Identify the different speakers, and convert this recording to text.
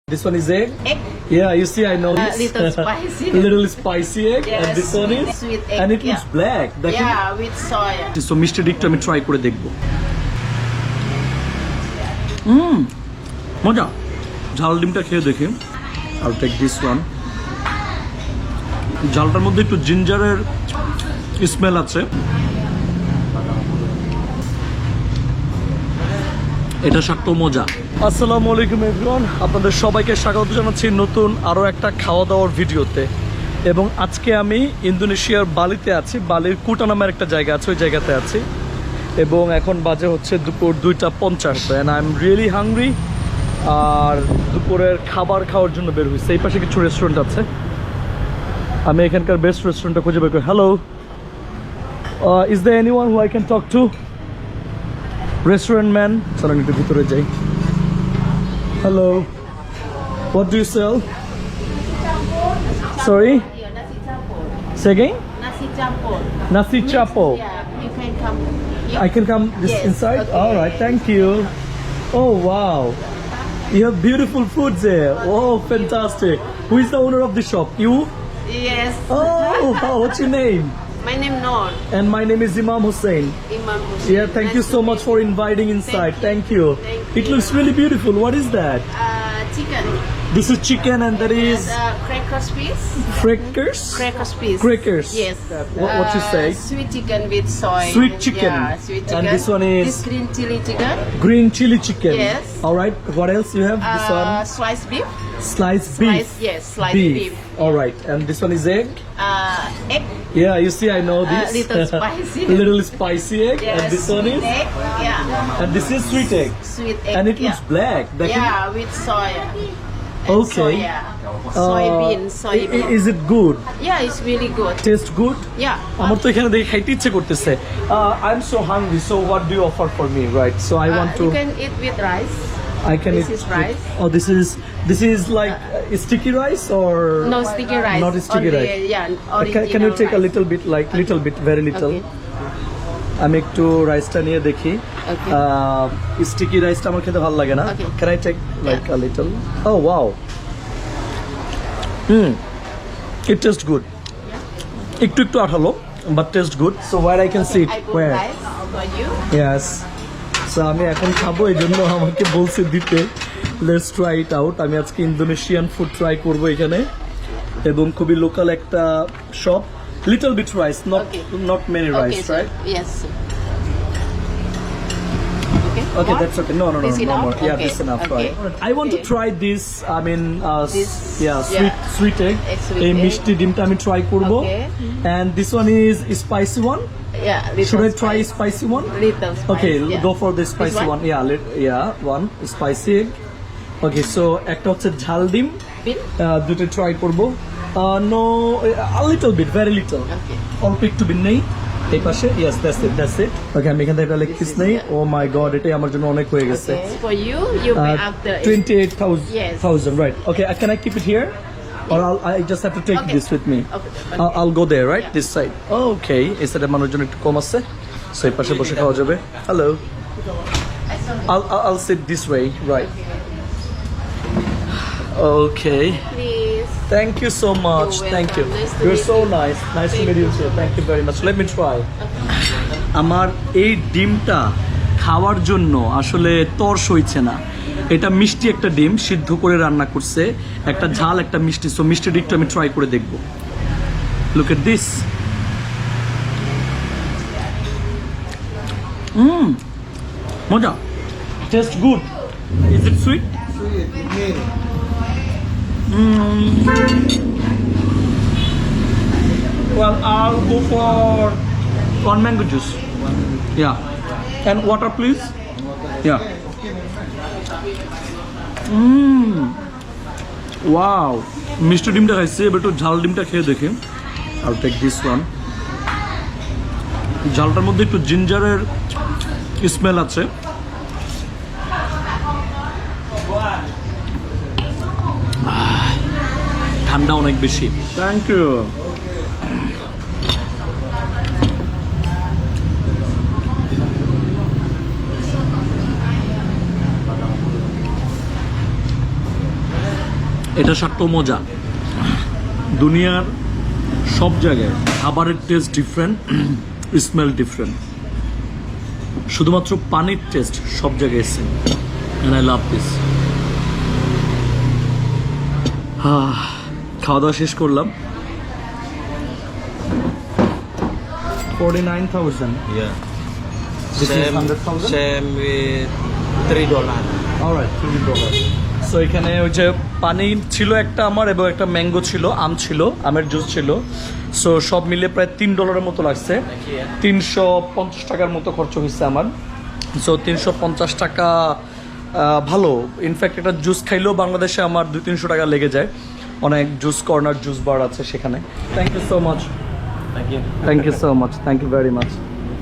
Speaker 1: This one is egg.
Speaker 2: Egg.
Speaker 1: Yeah, you see, I know this.
Speaker 2: Little spicy.
Speaker 1: Little spicy egg.
Speaker 2: Yes,
Speaker 1: And this one is
Speaker 2: sweet egg,
Speaker 1: and it looks
Speaker 2: yeah.
Speaker 1: black.
Speaker 2: Yeah, with soy.
Speaker 1: So মিষ্টি ডিকটা আমি try করে দেখব। মজা। ঝাল ডিমটা খেয়ে দেখি। I'll take this one. ঝালটার মধ্যে একটু জিঞ্জারের স্মেল আছে। এটা সত্যি মজা। আসসালামু আলাইকুম এভরিওয়ান, আপনাদের সবাইকে স্বাগত জানাচ্ছি নতুন আরও একটা খাওয়া দাওয়ার ভিডিওতে। এবং আজকে আমি ইন্দোনেশিয়ার বালিতে আছি। বালির কুটা নামের একটা জায়গা আছে, ওই জায়গাতে আছি। এবং এখন বাজে হচ্ছে দুপুর 2:50 and I am really hungry. আর দুপুরের খাবার খাওয়ার জন্য বের হয়েছে। এই পাশে কিছু রেস্টুরেন্ট আছে, আমি এখানকার বেস্ট রেস্টুরেন্টটা খুঁজে বের করি। Hello, is the anyone who I can talk to? Restaurant man, চলেন একটু ভিতরে যাই। Hello, what do you sell? Sorry?
Speaker 2: Nasi campur.
Speaker 1: Say again?
Speaker 2: Nasi campur.
Speaker 1: Nasi chapo.
Speaker 2: Yeah, you can come.
Speaker 1: I can come this
Speaker 2: Yes,
Speaker 1: inside?
Speaker 2: okay.
Speaker 1: All right, thank you. Oh wow, you have beautiful food there. Oh, fantastic. Who is the owner of the shop? You?
Speaker 2: Yes.
Speaker 1: Oh, what's your name?
Speaker 2: My name Noor.
Speaker 1: And my name is Imam Hussein.
Speaker 2: Imam Hussein.
Speaker 1: Yeah, thank you
Speaker 2: Nice
Speaker 1: so
Speaker 2: to
Speaker 1: much
Speaker 2: meet
Speaker 1: for
Speaker 2: you.
Speaker 1: inviting inside. Thank
Speaker 2: Thank
Speaker 1: you.
Speaker 2: you.
Speaker 1: It looks really beautiful. What is that?
Speaker 2: Chicken.
Speaker 1: This is chicken and that is
Speaker 2: Crackers piece.
Speaker 1: crackers?
Speaker 2: Crackers piece.
Speaker 1: Crackers.
Speaker 2: Yes.
Speaker 1: What you say?
Speaker 2: Sweet chicken with soy.
Speaker 1: Sweet chicken.
Speaker 2: Yeah, sweet chicken.
Speaker 1: And this one is?
Speaker 2: This green chili chicken.
Speaker 1: Green chili chicken.
Speaker 2: Yes.
Speaker 1: All right. What else you have? This one?
Speaker 2: Sliced beef.
Speaker 1: Sliced beef.
Speaker 2: Yes, sliced beef.
Speaker 1: All right. And this one is egg?
Speaker 2: Egg.
Speaker 1: Yeah, you see, I know this.
Speaker 2: Little spicy.
Speaker 1: Little spicy egg.
Speaker 2: Yes,
Speaker 1: And this one
Speaker 2: sweet
Speaker 1: is?
Speaker 2: egg. Yeah.
Speaker 1: And this is sweet egg.
Speaker 2: Sweet egg.
Speaker 1: And it looks
Speaker 2: yeah.
Speaker 1: black.
Speaker 2: Yeah, with soy. And
Speaker 1: Okay.
Speaker 2: Soya. Soybean.
Speaker 1: Is it good?
Speaker 2: Yeah, it's really good.
Speaker 1: Taste good?
Speaker 2: Yeah.
Speaker 1: আমার তো এখানে দেখে খাইতে ইচ্ছে করতেছে। I'm so hungry. So what do you offer for me, right? So I want to.
Speaker 2: You can eat with rice.
Speaker 1: I can
Speaker 2: This
Speaker 1: eat
Speaker 2: is rice.
Speaker 1: Oh, this is like sticky rice or
Speaker 2: No sticky rice.
Speaker 1: Not sticky
Speaker 2: Only,
Speaker 1: rice.
Speaker 2: Yeah,
Speaker 1: Can you take a
Speaker 2: rice.
Speaker 1: little bit, like little bit, very little?
Speaker 2: Okay.
Speaker 1: আমি একটু রাইসটা নিয়ে দেখি।
Speaker 2: Okay.
Speaker 1: Sticky রাইসটা আমার খেতে ভালো লাগে না।
Speaker 2: Okay.
Speaker 1: Can I take like a little? Oh wow. It tastes good. একটু আঠালো, but tastes good. So where I can see it?
Speaker 2: I put
Speaker 1: Where?
Speaker 2: rice for you.
Speaker 1: Yes. So আমি এখন খাবো, এই জন্য আমাকে বলছে দিতে। Let's try it out. আমি আজকে ইন্দোনেশিয়ান ফুড ট্রাই করব এখানে, এবং খুবই লোকাল একটা shop. Little bit rice, not many rice,
Speaker 2: sir.
Speaker 1: right?
Speaker 2: Yes. Sir.
Speaker 1: Okay,
Speaker 2: More?
Speaker 1: that's okay. No
Speaker 2: This
Speaker 1: more.
Speaker 2: enough?
Speaker 1: Yeah,
Speaker 2: Okay.
Speaker 1: this enough.
Speaker 2: Okay.
Speaker 1: Right. I want to try this. I mean,
Speaker 2: This,
Speaker 1: sweet egg.
Speaker 2: Sweet
Speaker 1: এই
Speaker 2: egg.
Speaker 1: মিষ্টি ডিমটা আমি try করব।
Speaker 2: Okay.
Speaker 1: And this one is spicy one.
Speaker 2: Yeah. Little
Speaker 1: Should I try
Speaker 2: spice.
Speaker 1: spicy one?
Speaker 2: Little spice.
Speaker 1: Okay,
Speaker 2: yeah.
Speaker 1: go for the spicy
Speaker 2: This
Speaker 1: one. Yeah, one spicy egg. Okay, so একটা হচ্ছে ঝাল ডিম,
Speaker 2: Bean?
Speaker 1: দুটো try করব। No, a little bit, very little.
Speaker 2: Okay.
Speaker 1: অল্প একটু বিন নেই এই পাশে। Yes, that's it. Okay, আমি এখান থেকে একটা লেগ পিস নেই। Oh my god, এটাই আমার জন্য অনেক হয়ে গেছে।
Speaker 2: Okay. For you pay after.
Speaker 1: 28,000.
Speaker 2: Yes.
Speaker 1: Right. Okay, can I keep it here? Or I just have to take
Speaker 2: Okay.
Speaker 1: this with me.
Speaker 2: Okay.
Speaker 1: I'll go there, right?
Speaker 2: Yeah.
Speaker 1: This side. Okay. এই সাইডে মানুষজন একটু কম আছে, so এই পাশে বসে খাওয়া যাবে। Hello. I'll sit this way, right? Okay.
Speaker 2: Please.
Speaker 1: Thank you so much.
Speaker 2: You're
Speaker 1: Thank you.
Speaker 2: welcome. Nice to
Speaker 1: You're
Speaker 2: meet
Speaker 1: so
Speaker 2: you.
Speaker 1: nice. Nice to
Speaker 2: Thank
Speaker 1: meet you
Speaker 2: you.
Speaker 1: too. Thank you very much. Let me try. আমার এই ডিমটা খাওয়ার জন্য আসলে তর সইছে না। এটা মিষ্টি একটা ডিম সিদ্ধ করে রান্না করছে, একটা ঝাল একটা মিষ্টি। সো মিষ্টি ডিমটা আমি ট্রাই করে দেখব। Look at this. মজা। Taste good. Is it sweet? Well, I'll go for one mango juice. Yeah. And water, please. Yeah. Wow. মিষ্টি ডিমটা খাইছে, এবার একটু ঝাল ডিমটা খেয়ে দেখি। I'll take this one. ঝালটার মধ্যে একটু জিঞ্জারের স্মেল আছে। ঠান্ডা অনেক বেশি। Thank you. এটা সাট্টো মজা। দুনিয়ার সব জায়গায় খাবারের টেস্ট ডিফারেন্ট, স্মেল ডিফারেন্ট, শুধুমাত্র পানির টেস্ট সব জায়গায় same. And I love this. খাওয়া দাওয়া শেষ করলাম। 49,000.
Speaker 3: Yeah.
Speaker 1: This is
Speaker 3: Same,
Speaker 1: 100,000?
Speaker 3: same with $3.
Speaker 1: Alright, $3. So এখানে ওই যে পানি ছিল একটা আমার, এবং একটা ম্যাঙ্গো ছিল, আম ছিল, আমের জুস ছিল। সো সব মিলে প্রায় $3 মতো লাগছে। 350 টাকার মতো খরচ হয়েছে আমার। সো 350 টাকা ভালো। ইনফ্যাক্ট একটা জুস খাইলেও বাংলাদেশে আমার 200-300 টাকা লেগে যায়। অনেক জুস কর্নার, জুস বার আছে সেখানে। Thank you so much.
Speaker 3: Thank you.
Speaker 1: Thank you so much, thank you very much.